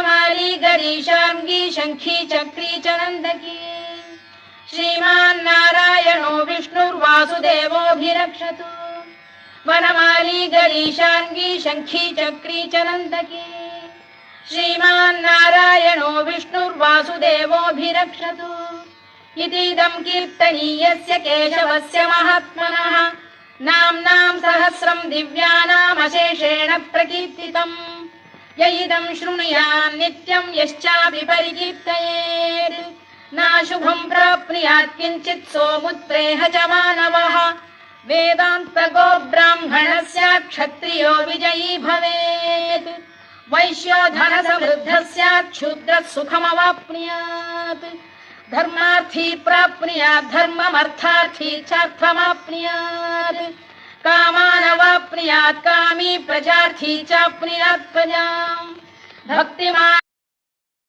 माली गरीशार्ङ्गी शङ्खी चक्री च नन्दकी श्रीमान्नारायणो विष्णुर्वासुदेवोऽभिरक्षतु वनमाली गरीशार्ङ्गी शङ्खी चक्री च नन्दकी श्रीमान्नारायणो विष्णुर्वासुदेवोऽभिरक्षतु इतीदं कीर्तनीयस्य केशवस्य महात्मनः नाम्नां सहस्रं दिव्यानामशेषेण प्रकीर्तितम् य इदं शृणुयात् नित्यं यश्चापि परिकीर्तयेत् नाशुभं प्राप्नुयात् किञ्चित् सोमुत्रेह च मानवः वेदान्तको ब्राह्मणः स्यात् क्षत्रियो विजयी भवेत् वैश्यो धनसमृद्धः स्यात् शूद्रः सुखमवाप्नुयात् धर्मार्थी प्राप्नुयात् धर्ममर्थार्थी चार्थमाप्नुयात् कामानवाप्नुयात् कामी प्रजार्थी चाप्नुयात् प्रजाम् भक्तिमान्